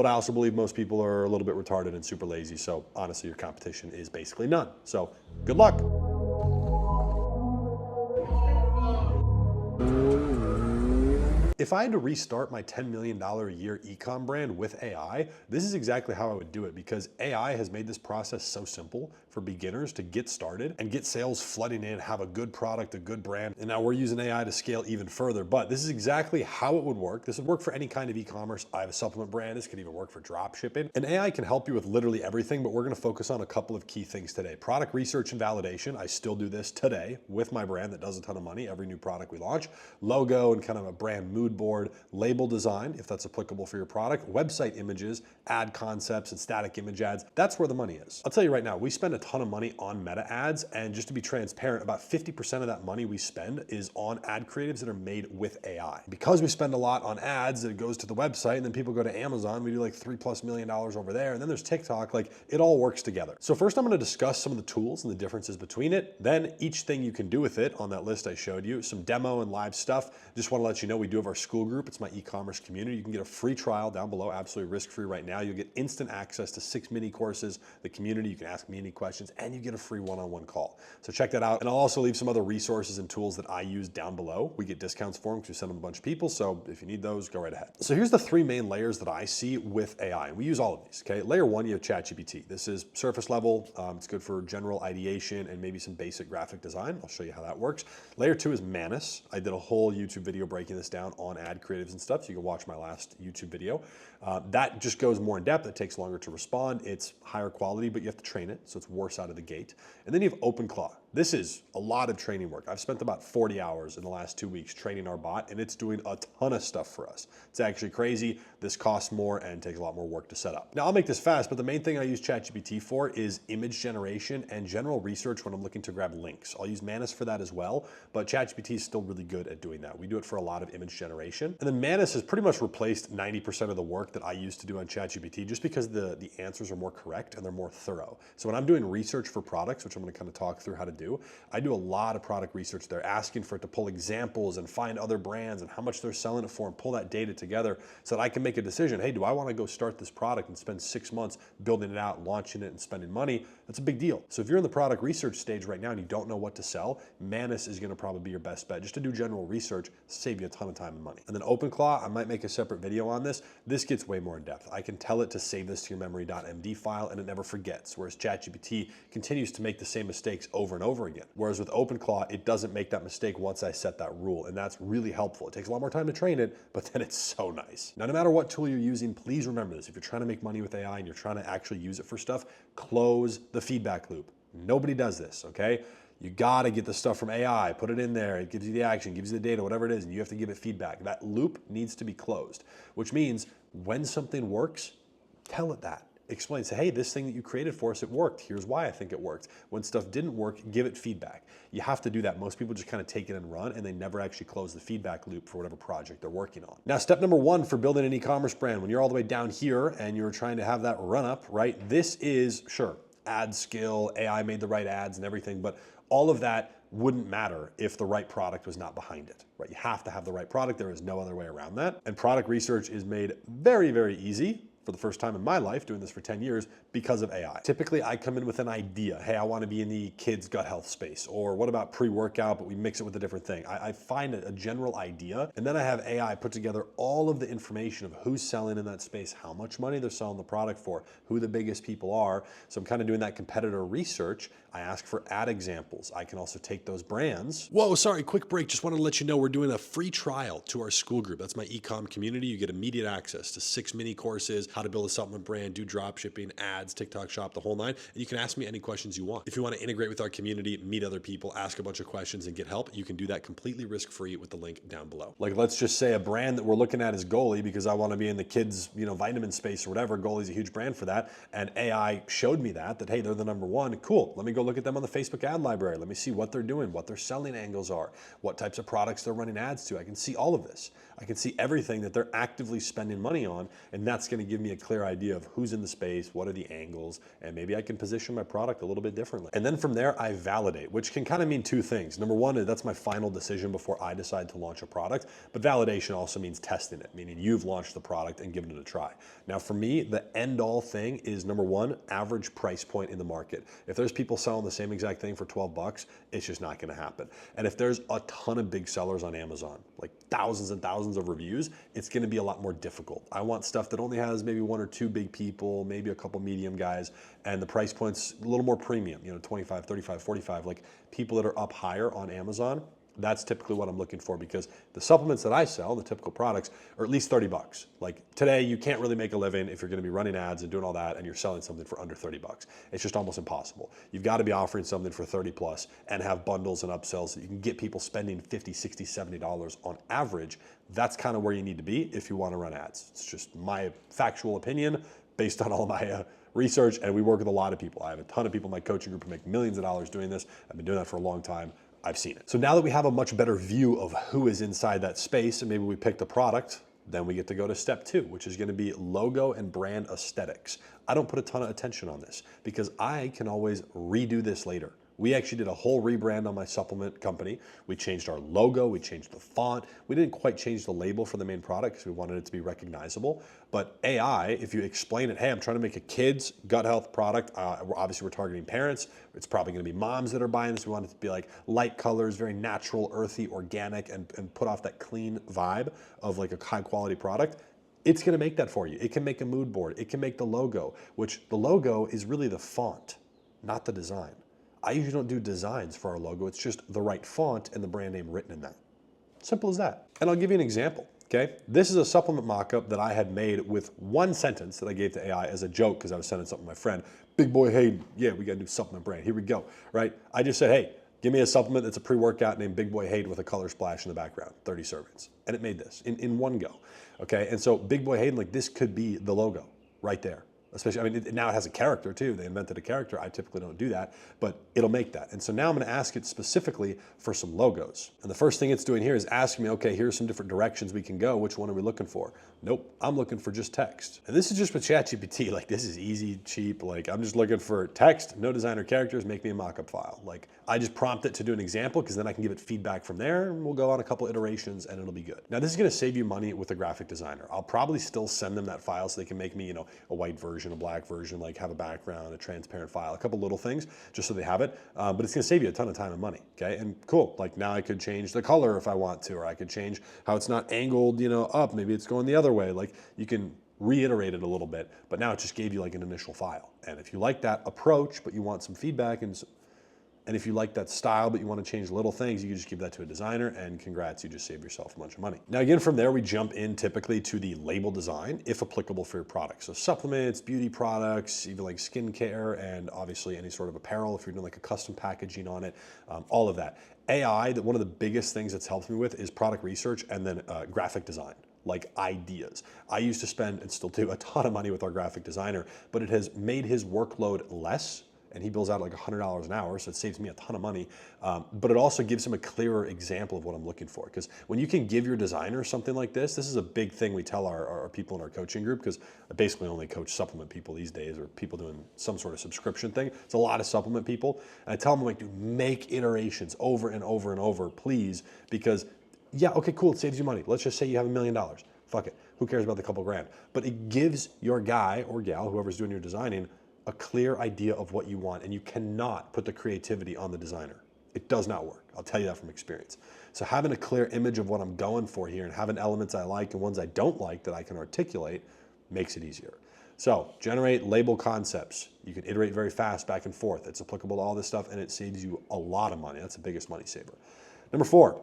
But I also believe most people are a little bit retarded and super lazy. So honestly, your competition is basically none. So good luck. If I had to restart my $10 million a year ecom brand with AI, this is exactly how I would do it, because AI has made this process so simple for beginners to get started and get sales flooding in, have a good product, a good brand. And now we're using AI to scale even further, but this is exactly how it would work. This would work for any kind of e-commerce. I have a supplement brand. This could even work for drop shipping. And AI can help you with literally everything, but we're going to focus on a couple of key things today. Product research and validation. I still do this today with my brand that does a ton of money every new product we launch. Logo and kind of a brand mood board, label design, if that's applicable for your product, website images, ad concepts, and static image ads. That's where the money is. I'll tell you right now, we spend a ton of money on meta ads, and just to be transparent, about 50% of that money we spend is on ad creatives that are made with AI. Because we spend a lot on ads, it goes to the website, and then people go to Amazon, we do like $3+ million over there, and then there's TikTok, like it all works together. So first I'm gonna discuss some of the tools and the differences between it, then each thing you can do with it on that list I showed you, some demo and live stuff. Just wanna let you know we do have our school group. It's my e-commerce community. You can get a free trial down below, absolutely risk-free right now. You'll get instant access to 6 mini courses, the community, you can ask me any questions, and you get a free one-on-one call. So check that out. And I'll also leave some other resources and tools that I use down below. We get discounts for them because we send them a bunch of people. So if you need those, go right ahead. So here's the 3 main layers that I see with AI. And we use all of these, okay? Layer 1, you have ChatGPT. This is surface level. It's good for general ideation and maybe some basic graphic design. I'll show you how that works. Layer 2 is Manus. I did a whole YouTube video breaking this down on ad creatives and stuff. So you can watch my last YouTube video. That just goes more in depth. It takes longer to respond. It's higher quality, but you have to train it. So it's worse out of the gate. And then you have OpenClaw. This is a lot of training work. I've spent about 40 hours in the last 2 weeks training our bot, and it's doing a ton of stuff for us. It's actually crazy. This costs more and takes a lot more work to set up. Now I'll make this fast, but the main thing I use ChatGPT for is image generation and general research when I'm looking to grab links. I'll use Manus for that as well, but ChatGPT is still really good at doing that. We do it for a lot of image generation. And then Manus has pretty much replaced 90% of the work that I used to do on ChatGPT, just because the answers are more correct and they're more thorough. So when I'm doing research for products, which I'm going to kind of talk through how to do, I do a lot of product research there, asking for it to pull examples and find other brands and how much they're selling it for and pull that data together so that I can make a decision. Hey, do I want to go start this product and spend 6 months building it out, launching it, and spending money? That's a big deal. So if you're in the product research stage right now and you don't know what to sell, Manus is going to probably be your best bet. Just to do general research, save you a ton of time and money. And then OpenClaw, I might make a separate video on this. This gets way more in depth. I can tell it to save this to your memory.md file and it never forgets, whereas ChatGPT continues to make the same mistakes over and over again. Whereas with OpenClaw, it doesn't make that mistake once I set that rule, and that's really helpful. It takes a lot more time to train it, but then it's so nice. Now, no matter what tool you're using, please remember this. If you're trying to make money with AI and you're trying to actually use it for stuff, close the feedback loop. Nobody does this, okay? You gotta get the stuff from AI, put it in there, it gives you the action, gives you the data, whatever it is, and you have to give it feedback. That loop needs to be closed, which means when something works, tell it that. Explain, say, hey, this thing that you created for us, it worked. Here's why I think it worked. When stuff didn't work, give it feedback. You have to do that. Most people just kind of take it and run, and they never actually close the feedback loop for whatever project they're working on. Now, step number 1 for building an e-commerce brand, when you're all the way down here and you're trying to have that run up, right? This is, sure, ad skill, AI made the right ads and everything, but all of that wouldn't matter if the right product was not behind it, right? You have to have the right product. There is no other way around that. And product research is made very, very easy for the first time in my life, doing this for 10 years, because of AI. Typically, I come in with an idea. Hey, I want to be in the kids' gut health space. Or what about pre-workout, but we mix it with a different thing. I find a general idea, and then I have AI put together all of the information of who's selling in that space, how much money they're selling the product for, who the biggest people are. So I'm kind of doing that competitor research. I ask for ad examples. I can also take those brands. Whoa, sorry, quick break. Just wanted to let you know we're doing a free trial to our school group. That's my ecom community. You get immediate access to 6 mini courses, how to build a supplement brand, do drop shipping, ads, TikTok shop, the whole 9. And you can ask me any questions you want. If you want to integrate with our community, meet other people, ask a bunch of questions and get help, you can do that completely risk-free with the link down below. Like, let's just say a brand that we're looking at is Goalie, because I want to be in the kids, vitamin space or whatever. Goalie's a huge brand for that. And AI showed me that, hey, they're the #1. Cool. Let me go look at them on the Facebook ad library. Let me see what they're doing, what their selling angles are, what types of products they're running ads to. I can see all of this. I can see everything that they're actively spending money on, and that's going to give give me a clear idea of who's in the space, what are the angles, and maybe I can position my product a little bit differently. And then from there, I validate, which can kind of mean two things. Number one, that's my final decision before I decide to launch a product, but validation also means testing it, meaning you've launched the product and given it a try. Now for me, the end all thing is number one, average price point in the market. If there's people selling the same exact thing for 12 bucks, it's just not gonna happen. And if there's a ton of big sellers on Amazon, like thousands and thousands of reviews, it's gonna be a lot more difficult. I want stuff that only has maybe one or two big people, maybe a couple medium guys, and the price point's a little more premium, 25, 35, 45, like people that are up higher on Amazon. That's typically what I'm looking for, because the supplements that I sell, the typical products, are at least 30 bucks. Like today, you can't really make a living if you're gonna be running ads and doing all that and you're selling something for under 30 bucks. It's just almost impossible. You've got to be offering something for 30 plus and have bundles and upsells that you can get people spending 50, 60, $70 on average. That's kind of where you need to be if you want to run ads. It's just my factual opinion based on all my research, and we work with a lot of people. I have a ton of people in my coaching group who make millions of dollars doing this. I've been doing that for a long time. I've seen it. So now that we have a much better view of who is inside that space, and maybe we picked a product, then we get to go to step two, which is gonna be logo and brand aesthetics. I don't put a ton of attention on this because I can always redo this later. We actually did a whole rebrand on my supplement company. We changed our logo, we changed the font. We didn't quite change the label for the main product because we wanted it to be recognizable. But AI, if you explain it, hey, I'm trying to make a kid's gut health product. Obviously, we're targeting parents. It's probably gonna be moms that are buying this. We want it to be like light colors, very natural, earthy, organic, and put off that clean vibe of like a high quality product. It's gonna make that for you. It can make a mood board. It can make the logo, which the logo is really the font, not the design. I usually don't do designs for our logo. It's just the right font and the brand name written in that. Simple as that. And I'll give you an example, okay? This is a supplement mock-up that I had made with one sentence that I gave to AI as a joke because I was sending something to my friend. Big boy Hayden, yeah, we got a new supplement brand. Here we go, right? I just said, hey, give me a supplement that's a pre-workout named Big Boy Hayden with a color splash in the background, 30 servings. And it made this in one go, okay? And so Big Boy Hayden, like this could be the logo right there. Especially, I mean, now it has a character too. They invented a character. I typically don't do that, but it'll make that. And so now I'm gonna ask it specifically for some logos. And the first thing it's doing here is asking me, okay, here's some different directions we can go. Which one are we looking for? Nope, I'm looking for just text. And this is just with ChatGPT. Like this is easy, cheap. Like I'm just looking for text, no designer characters, make me a mockup file. Like I just prompt it to do an example because then I can give it feedback from there and we'll go on a couple iterations and it'll be good. Now this is gonna save you money with a graphic designer. I'll probably still send them that file so they can make me, a white version, a black version, like have a background, a transparent file, a couple little things just so they have it. But it's gonna save you a ton of time and money, okay? And cool, like now I could change the color if I want to, or I could change how it's not angled, up, maybe it's going the other way. Like you can reiterate it a little bit, but now it just gave you like an initial file. And if you like that approach, but you want some feedback and if you like that style, but you want to change little things, you can just give that to a designer and congrats, you just saved yourself a bunch of money. Now again, from there, we jump in typically to the label design, if applicable for your product. So supplements, beauty products, even like skincare, and obviously any sort of apparel, if you're doing like a custom packaging on it, all of that. AI, one of the biggest things it's helped me with is product research and then graphic design. Like ideas. I used to spend, and still do, a ton of money with our graphic designer, but it has made his workload less, and he bills out like $100 an hour, so it saves me a ton of money. But it also gives him a clearer example of what I'm looking for. Because when you can give your designer something like this is a big thing we tell our people in our coaching group, because I basically only coach supplement people these days, or people doing some sort of subscription thing. It's a lot of supplement people. And I tell them, like, dude, make iterations over and over and over, please, because yeah, okay, cool, it saves you money. Let's just say you have $1 million. Fuck it, who cares about the couple grand? But it gives your guy or gal, whoever's doing your designing, a clear idea of what you want, and you cannot put the creativity on the designer. It does not work. I'll tell you that from experience. So having a clear image of what I'm going for here and having elements I like and ones I don't like that I can articulate makes it easier. So generate label concepts. You can iterate very fast back and forth. It's applicable to all this stuff and it saves you a lot of money. That's the biggest money saver. Number 4,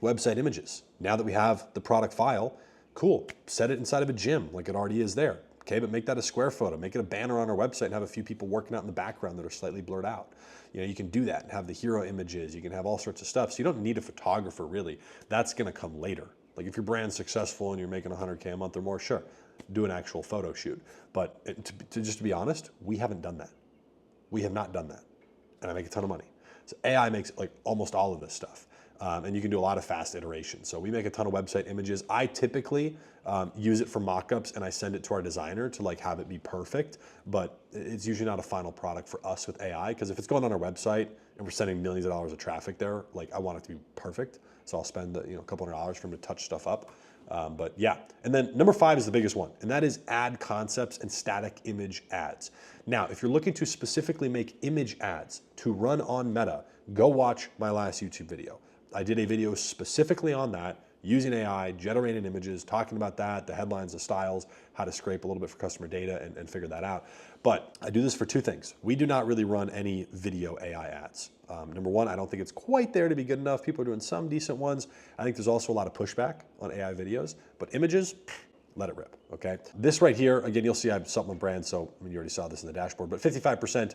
website images. Now that we have the product file, cool, set it inside of a gym like it already is there. Okay, but make that a square photo, make it a banner on our website and have a few people working out in the background that are slightly blurred out. You can do that and have the hero images, you can have all sorts of stuff. So you don't need a photographer really. That's gonna come later. Like if your brand's successful and you're making 100K a month or more, sure, do an actual photo shoot. But just to be honest, we haven't done that. We have not done that. And I make a ton of money. So AI makes like almost all of this stuff. And you can do a lot of fast iterations. So we make a ton of website images. I typically use it for mockups and I send it to our designer to like have it be perfect, but it's usually not a final product for us with AI, because if it's going on our website and we're sending millions of dollars of traffic there, like I want it to be perfect. So I'll spend a couple $100 for him to touch stuff up. But yeah, and then number 5 is the biggest one, and that is ad concepts and static image ads. Now, if you're looking to specifically make image ads to run on Meta, go watch my last YouTube video. I did a video specifically on that, using AI, generating images, talking about that, the headlines, the styles, how to scrape a little bit for customer data and figure that out. But I do this for 2 things. We do not really run any video AI ads. Number 1, I don't think it's quite there to be good enough. People are doing some decent ones. I think there's also a lot of pushback on AI videos, but images, let it rip, okay? This right here, again, you'll see I have a supplement brand, so I mean, you already saw this in the dashboard, but 55%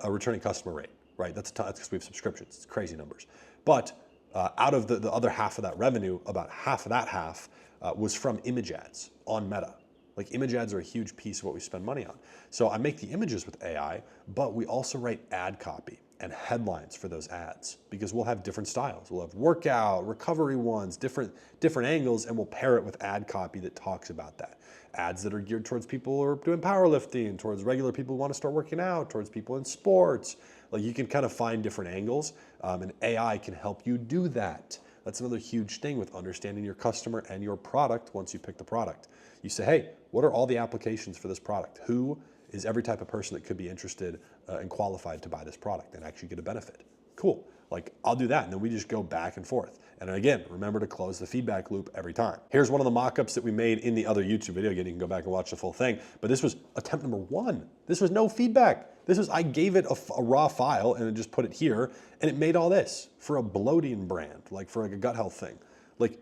returning customer rate, right? That's because we have subscriptions. It's crazy numbers. But out of the other half of that revenue, about half of that half was from image ads on Meta. Like image ads are a huge piece of what we spend money on. So I make the images with AI, but we also write ad copy and headlines for those ads, because we'll have different styles. We'll have workout, recovery ones, different angles, and we'll pair it with ad copy that talks about that. Ads that are geared towards people who are doing powerlifting, towards regular people who want to start working out, towards people in sports. Like you can kind of find different angles, and AI can help you do that. That's another huge thing with understanding your customer and your product. Once you pick the product, you say, hey, what are all the applications for this product? Who is every type of person that could be interested and qualified to buy this product and actually get a benefit? Cool. Like I'll do that. And then we just go back and forth. And again, remember to close the feedback loop every time. Here's one of the mock-ups that we made in the other YouTube video. Again, you can go back and watch the full thing, but this was attempt number 1. This was no feedback. This was, I gave it a raw file and just put it here, and it made all this for a bloating brand, like for like a gut health thing. Like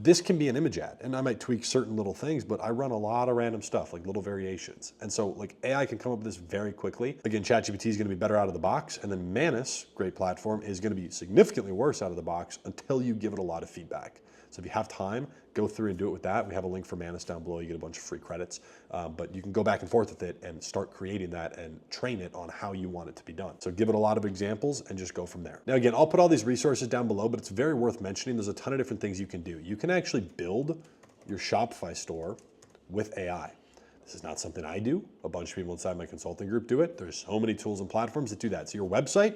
this can be an image ad, and I might tweak certain little things, but I run a lot of random stuff, like little variations. And so like AI can come up with this very quickly. Again, ChatGPT is gonna be better out of the box, and then Manus, great platform, is gonna be significantly worse out of the box until you give it a lot of feedback. So if you have time, go through and do it with that. We have a link for Manus down below. You get a bunch of free credits, but you can go back and forth with it and start creating that and train it on how you want it to be done. So give it a lot of examples and just go from there. Now, again, I'll put all these resources down below, but it's very worth mentioning. There's a ton of different things you can do. You can actually build your Shopify store with AI. This is not something I do. A bunch of people inside my consulting group do it. There's so many tools and platforms that do that. So your website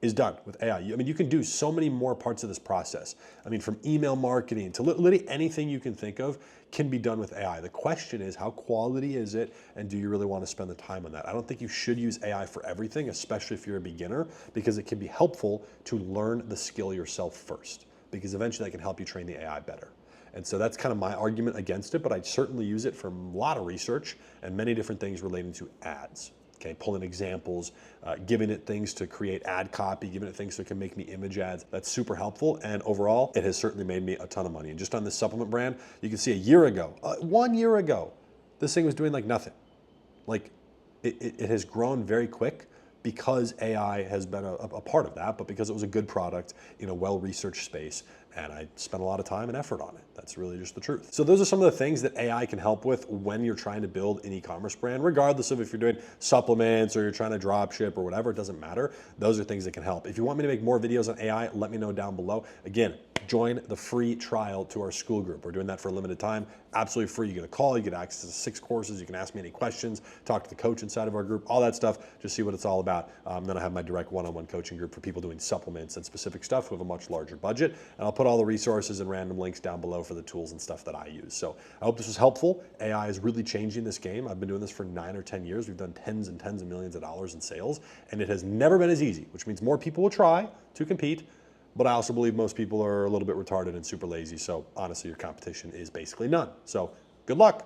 is done with AI. I mean, you can do so many more parts of this process. I mean, from email marketing to literally anything you can think of can be done with AI. The question is, how quality is it, and do you really want to spend the time on that? I don't think you should use AI for everything, especially if you're a beginner, because it can be helpful to learn the skill yourself first, because eventually that can help you train the AI better. And so that's kind of my argument against it, but I certainly use it for a lot of research and many different things relating to ads. Okay, pulling examples, giving it things to create ad copy, giving it things so it can make me image ads. That's super helpful. And overall, it has certainly made me a ton of money. And just on this supplement brand, you can see a year ago, 1 year ago, this thing was doing like nothing. Like it has grown very quick because AI has been a part of that, but because it was a good product in a well-researched space, and I spent a lot of time and effort on it. That's really just the truth. So those are some of the things that AI can help with when you're trying to build an e-commerce brand, regardless of if you're doing supplements or you're trying to drop ship or whatever, it doesn't matter. Those are things that can help. If you want me to make more videos on AI, let me know down below. Again, join the free trial to our school group. We're doing that for a limited time, absolutely free. You get a call, you get access to 6 courses, you can ask me any questions, talk to the coach inside of our group, all that stuff, just see what it's all about. Then I have my direct one-on-one coaching group for people doing supplements and specific stuff who have a much larger budget. And I'll put all the resources and random links down below for the tools and stuff that I use. So I hope this was helpful. AI is really changing this game. I've been doing this for 9 or 10 years. We've done tens and tens of millions of dollars in sales, and it has never been as easy, which means more people will try to compete. But I also believe most people are a little bit retarded and super lazy. So honestly, your competition is basically none. So good luck.